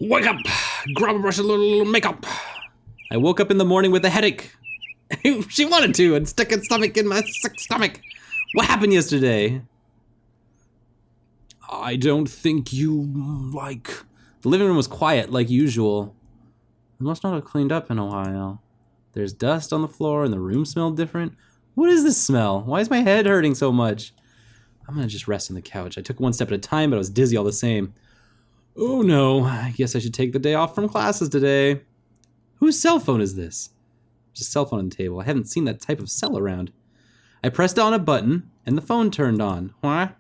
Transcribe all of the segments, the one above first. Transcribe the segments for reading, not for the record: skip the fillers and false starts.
Wake up! Grab a brush and a little makeup. I woke up in the morning with a headache. She wanted to, and stuck its stomach in my sick stomach. What happened yesterday? I don't think you like... The living room was quiet, like usual. I must not have cleaned up in a while. There's dust on the floor, and the room smelled different. What is this smell? Why is my head hurting so much? I'm gonna just rest on the couch. I took one step at a time, but I was dizzy all the same. Oh no, I guess I should take the day off from classes today. Whose cell phone is this? Just a cell phone on the table. I haven't seen that type of cell around. I pressed on a button, and the phone turned on. What?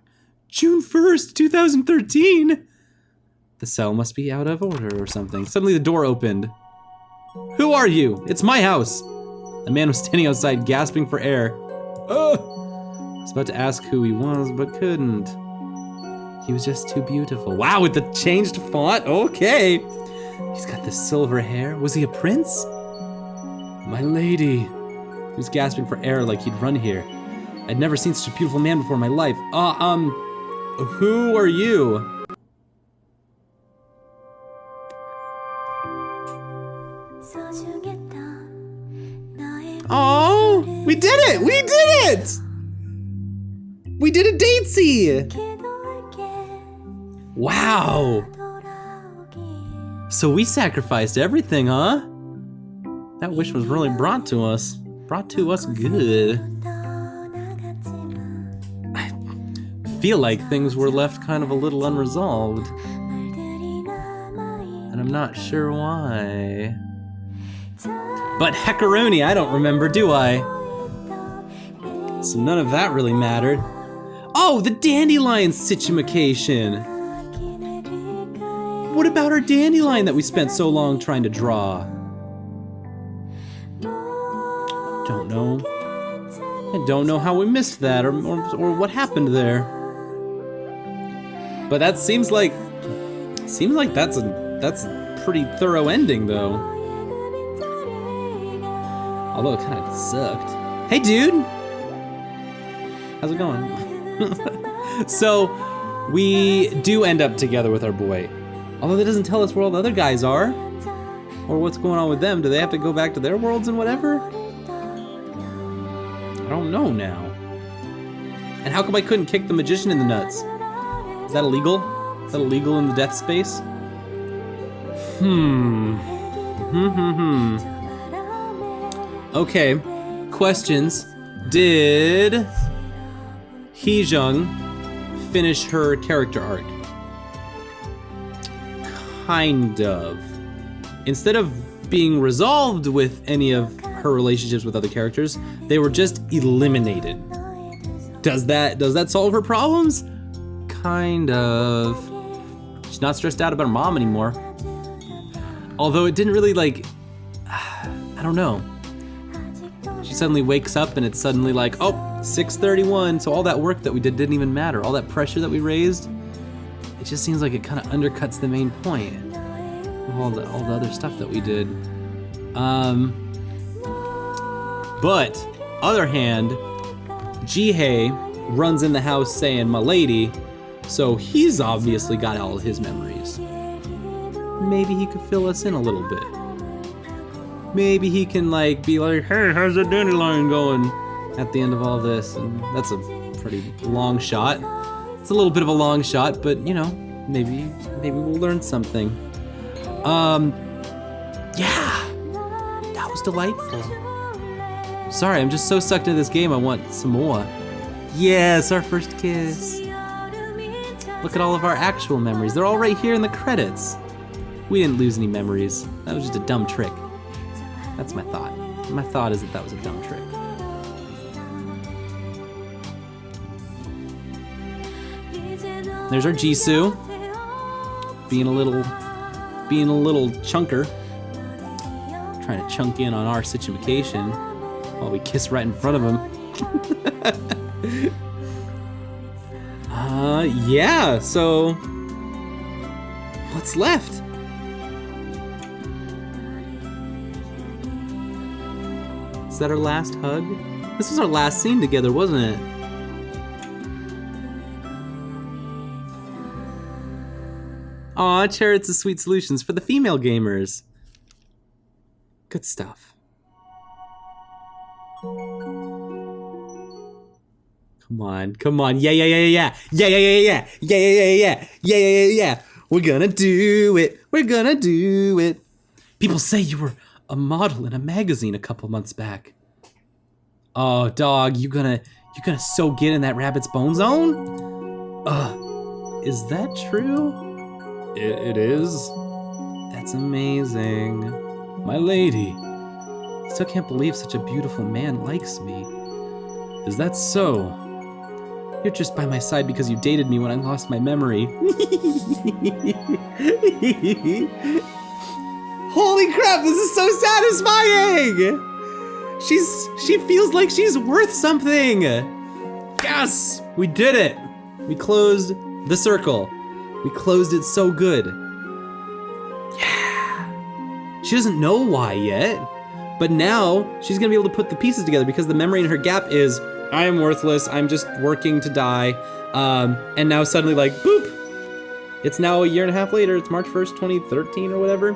June 1st, 2013? The cell must be out of order or something. Suddenly the door opened. Who are you? It's my house. A man was standing outside, gasping for air. I was about to ask who he was, but couldn't. He was just too beautiful. Wow, with the changed font? Okay. He's got this silver hair. Was he a prince? My lady. He was gasping for air like he'd run here. I'd never seen such a beautiful man before in my life. Who are you? Oh, we did it! We did it! We did a datesy! Wow! So we sacrificed everything, huh? That wish was really brought to us. Brought to us good. I feel like things were left kind of a little unresolved. And I'm not sure why. But heckaroni, I don't remember, do I? So none of that really mattered. Oh, the Dandelion situation. What about our dandelion that we spent so long trying to draw? Don't know. I don't know how we missed that or what happened there. But that seems like that's a pretty thorough ending though. Although it kind of sucked. Hey dude! How's it going? So, we do end up together with our boy. Although that doesn't tell us where all the other guys are. Or what's going on with them. Do they have to go back to their worlds and whatever? I don't know now. And how come I couldn't kick the magician in the nuts? Is that illegal? Is that illegal in the death space? Okay, questions. Did Heejung finish her character arc? Kind of. Instead of being resolved with any of her relationships with other characters, they were just eliminated. Does that solve her problems? Kind of. She's not stressed out about her mom anymore. Although it didn't really I don't know. She suddenly wakes up and it's suddenly like, oh, 6:31. So all that work that we did didn't even matter. All that pressure that we raised, it just seems like it kind of undercuts the main point of all the other stuff that we did. But other hand, Jihei runs in the house saying "my lady," so he's obviously got all of his memories. Maybe he could fill us in a little bit. Maybe he can be like, hey, how's the dandelion going? At the end of all this, and that's a pretty long shot. It's a little bit of a long shot, but you know, maybe we'll learn something. Yeah, that was delightful. Sorry, I'm just so sucked into this game, I want some more. Yes, our first kiss. Look at all of our actual memories. They're all right here in the credits. We didn't lose any memories. That was just a dumb trick. That's my thought. My thought is that was a dumb trick. There's our Jisoo. Being a little chunker. Trying to chunk in on our situation while we kiss right in front of him. Yeah, so what's left? Is that our last hug? This was our last scene together, wasn't it? Aw, Chariots of Sweet Solutions for the female gamers. Good stuff. Come on, come on. Yeah, yeah, yeah, yeah, yeah, yeah, yeah, yeah, yeah, yeah, yeah, yeah, yeah, yeah, yeah. We're gonna do it. We're gonna do it. People say you were a model in a magazine a couple months back. Oh, dog, you gonna so get in that rabbit's bone zone? Is that true? It is. That's amazing. My lady. Still can't believe such a beautiful man likes me. Is that so? You're just by my side because you dated me when I lost my memory. Holy crap, this is so satisfying! She feels like she's worth something! Yes! We did it! We closed the circle. We closed it so good. Yeah! She doesn't know why yet, but now she's gonna be able to put the pieces together because the memory in her gap is, I am worthless, I'm just working to die, and now suddenly like, boop! It's now a year and a half later, it's March 1st, 2013 or whatever.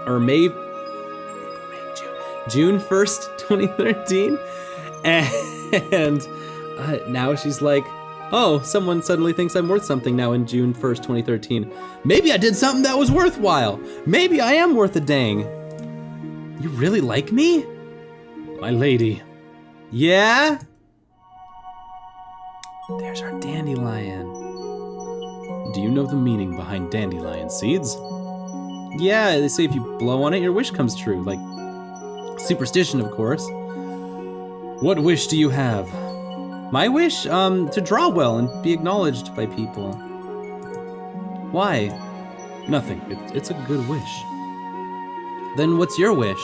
Or June 1st, 2013. And now she's like, oh, someone suddenly thinks I'm worth something now in June 1st, 2013. Maybe I did something that was worthwhile. Maybe I am worth a dang. You really like me? My lady. Yeah? There's our dandelion. Do you know the meaning behind dandelion seeds? Yeah, they say if you blow on it, your wish comes true. Like, superstition, of course. What wish do you have? My wish? To draw well and be acknowledged by people. Why? Nothing. It's a good wish. Then what's your wish?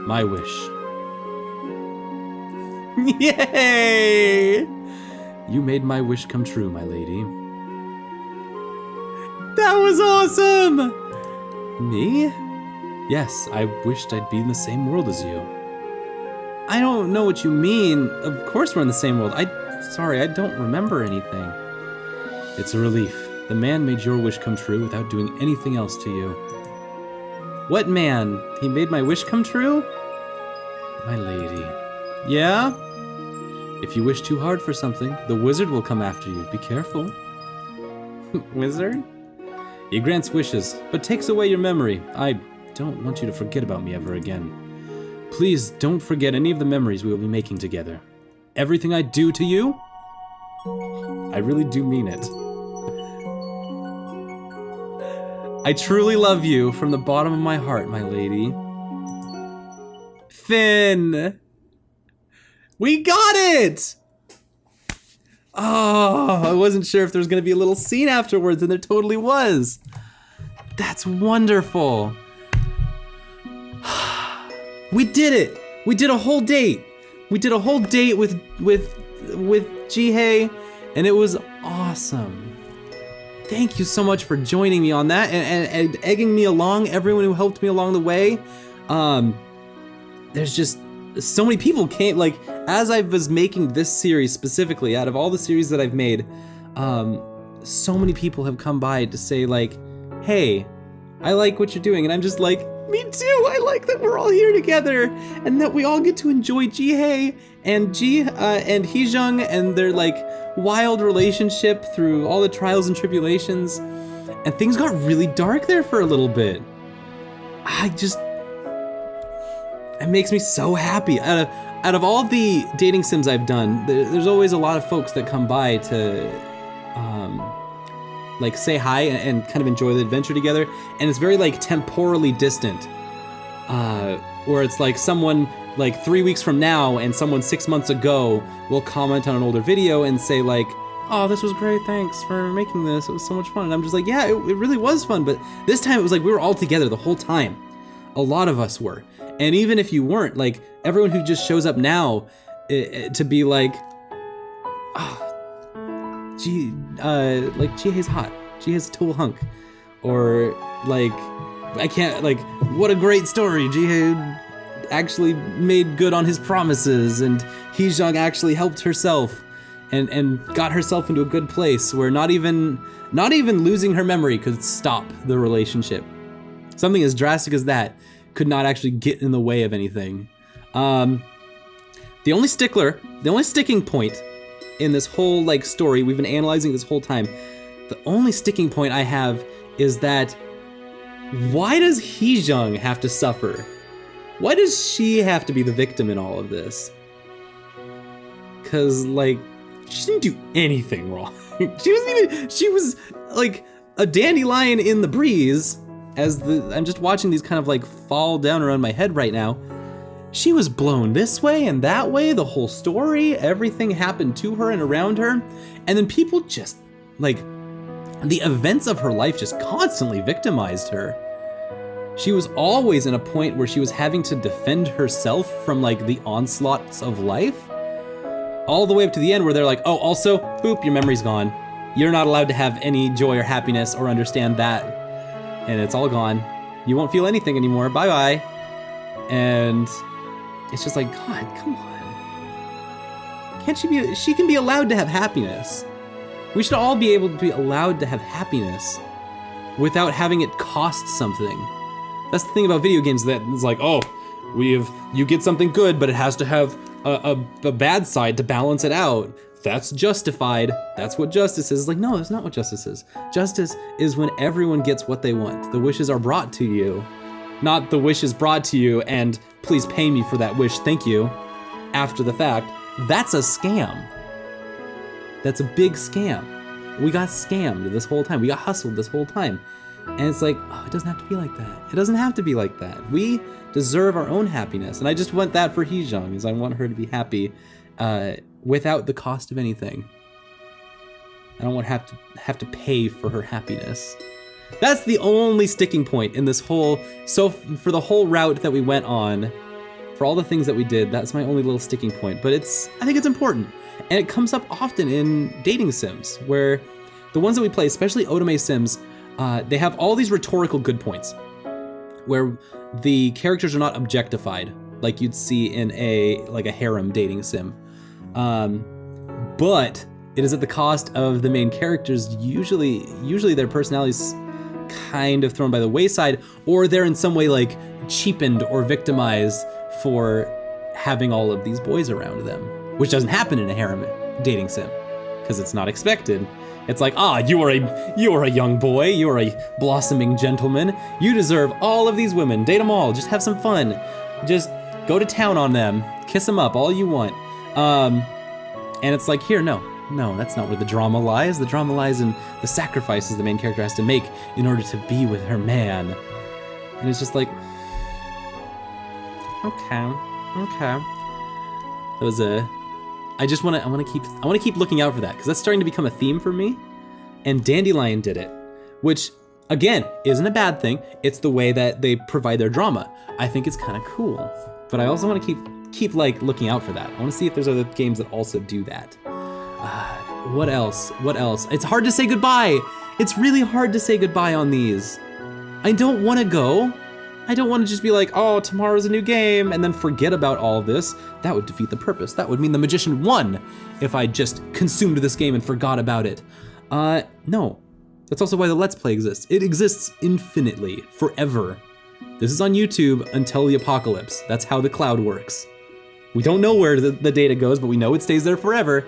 My wish. Yay! You made my wish come true, my lady. That was awesome! Me? Yes, I wished I'd be in the same world as you. I don't know what you mean. Of course we're in the same world. Sorry, I don't remember anything. It's a relief. The man made your wish come true without doing anything else to you. What man? He made my wish come true? My lady. Yeah? If you wish too hard for something, the wizard will come after you. Be careful. Wizard? He grants wishes, but takes away your memory. I don't want you to forget about me ever again. Please don't forget any of the memories we will be making together. Everything I do to you, I really do mean it. I truly love you from the bottom of my heart, my lady. Finn! We got it! Oh, I wasn't sure if there was going to be a little scene afterwards, and there totally was. That's wonderful. We did it. We did a whole date. We did a whole date with Jihei, and it was awesome. Thank you so much for joining me on that and egging me along, everyone who helped me along the way. There's just so many people came, like, as I was making this series specifically, out of all the series that I've made, so many people have come by to say, like, hey, I like what you're doing, and I'm just like, me too, I like that we're all here together, and that we all get to enjoy Jihei and Heejung and their, like, wild relationship through all the trials and tribulations, and things got really dark there for a little bit. It makes me so happy. Out of all the dating sims I've done, there's always a lot of folks that come by to like say hi and kind of enjoy the adventure together, and it's very like temporally distant, where it's like someone like 3 weeks from now and someone 6 months ago will comment on an older video and say like, oh, this was great, thanks for making this, it was so much fun. And I'm just like, yeah, it really was fun, but this time it was like we were all together the whole time. A lot of us were. And even if you weren't, like, everyone who just shows up now to be like, like, Jihei's hot. Jihei's a total hunk. Or, like, I can't, like, what a great story. Jihei actually made good on his promises, and Heejung actually helped herself. and got herself into a good place where not even losing her memory could stop the relationship. Something as drastic as that could not actually get in the way of anything. The only sticking point in this whole like story we've been analyzing this whole time, the only sticking point I have is that why does Heejung have to suffer? Why does she have to be the victim in all of this? Cause like, she didn't do anything wrong. She was like a dandelion in the breeze I'm just watching these kind of like fall down around my head right now. She was blown this way and that way, the whole story, everything happened to her and around her. And then people just like, the events of her life just constantly victimized her. She was always in a point where she was having to defend herself from like the onslaughts of life. All the way up to the end where they're like, oh, also, boop, your memory's gone. You're not allowed to have any joy or happiness or understand that. And it's all gone. You won't feel anything anymore, bye-bye. And it's just like, God, come on. Can't she can be allowed to have happiness. We should all be able to be allowed to have happiness without having it cost something. That's the thing about video games, that it's like, oh, you get something good, but it has to have a bad side to balance it out. That's justified. That's what justice is. It's like, no, that's not what justice is. Justice is when everyone gets what they want. The wishes are brought to you. Not the wish is brought to you and please pay me for that wish, thank you, after the fact. That's a scam. That's a big scam. We got scammed this whole time. We got hustled this whole time. And it's like, oh, it doesn't have to be like that. It doesn't have to be like that. We deserve our own happiness. And I just want that for Heejung, is I want her to be happy without the cost of anything. I don't want to have to pay for her happiness. That's the only sticking point in this whole, so for the whole route that we went on, for all the things that we did, that's my only little sticking point. But I think it's important. And it comes up often in dating sims, where the ones that we play, especially Otome sims, they have all these rhetorical good points, where the characters are not objectified, like you'd see in a harem dating sim. But it is at the cost of the main characters. Usually their personalities kind of thrown by the wayside, or they're in some way like cheapened or victimized for having all of these boys around them, which doesn't happen in a harem dating sim because it's not expected. It's like, you are a young boy, you are a blossoming gentleman, you deserve all of these women, date them all, just have some fun, just go to town on them, kiss them up, all you want. And it's like, here, no, that's not where the drama lies. The drama lies in the sacrifices the main character has to make in order to be with her man. And it's just like, okay. That was I want to keep looking out for that, because that's starting to become a theme for me. And Dandelion did it, which again isn't a bad thing. It's the way that they provide their drama. I think it's kind of cool, but I also want to keep like looking out for that. I want to see if there's other games that also do that. What else? It's hard to say goodbye. It's really hard to say goodbye on these. I don't want to go. I don't want to just be like, oh, tomorrow's a new game, and then forget about all of this. That would defeat the purpose. That would mean the magician won if I just consumed this game and forgot about it. No. That's also why the Let's Play exists. It exists infinitely, forever. This is on YouTube until the apocalypse. That's how the cloud works. We don't know where the data goes, but we know it stays there forever.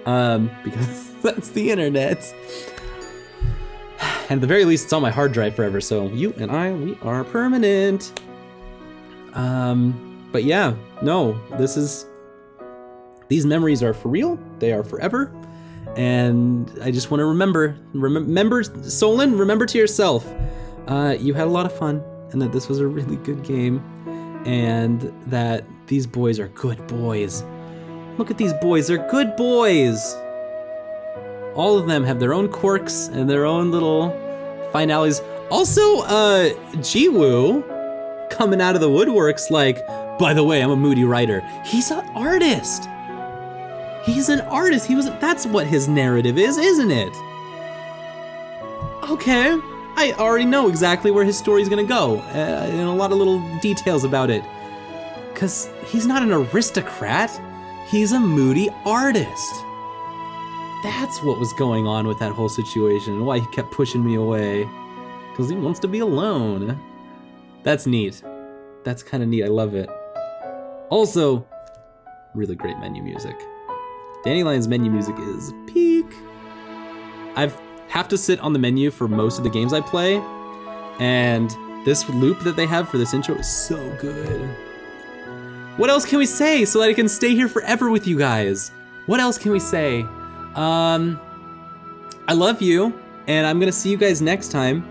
Because that's the internet. And at the very least, it's on my hard drive forever, so you and I, we are permanent. But yeah, no, these memories are for real, they are forever, and I just want to remember, Solon, remember to yourself, you had a lot of fun, and that this was a really good game, and that these boys are good boys. Look at these boys, they're good boys. All of them have their own quirks and their own little finales. Also, Jiwoo coming out of the woodworks like, by the way, I'm a moody writer. He's an artist. He's an artist. That's what his narrative is, isn't it? Okay, I already know exactly where his story's gonna go, and a lot of little details about it. 'Cause he's not an aristocrat, he's a moody artist. That's what was going on with that whole situation and why he kept pushing me away. Because he wants to be alone. That's neat. That's kind of neat. I love it. Also, really great menu music. Dandelion's menu music is peak. I have to sit on the menu for most of the games I play, and this loop that they have for this intro is so good. What else can we say so that I can stay here forever with you guys? What else can we say? I love you, and I'm gonna see you guys next time,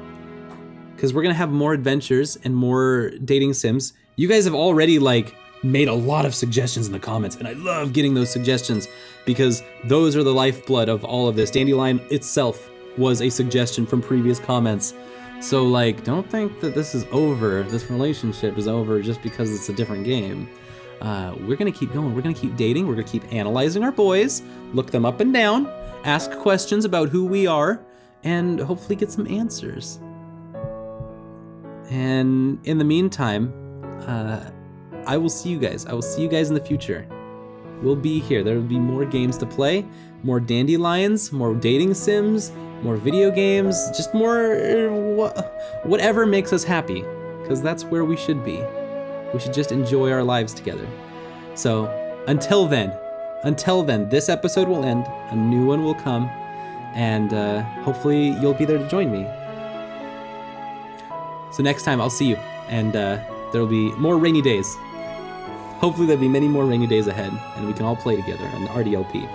because we're gonna have more adventures and more dating sims. You guys have already like made a lot of suggestions in the comments, and I love getting those suggestions because those are the lifeblood of all of this. Dandelion itself was a suggestion from previous comments. So like, don't think that this is over, this relationship is over just because it's a different game. We're gonna keep going, we're gonna keep dating, we're gonna keep analyzing our boys, look them up and down, ask questions about who we are, and hopefully get some answers. And in the meantime, I will see you guys. I will see you guys in the future. We'll be here. There will be more games to play, more dandelions, more dating sims, more video games, just more whatever makes us happy, because that's where we should be. We should just enjoy our lives together. So until then, this episode will end, a new one will come, and hopefully you'll be there to join me. So next time I'll see you, and there'll be more rainy days. Hopefully there'll be many more rainy days ahead, and we can all play together on RDLP.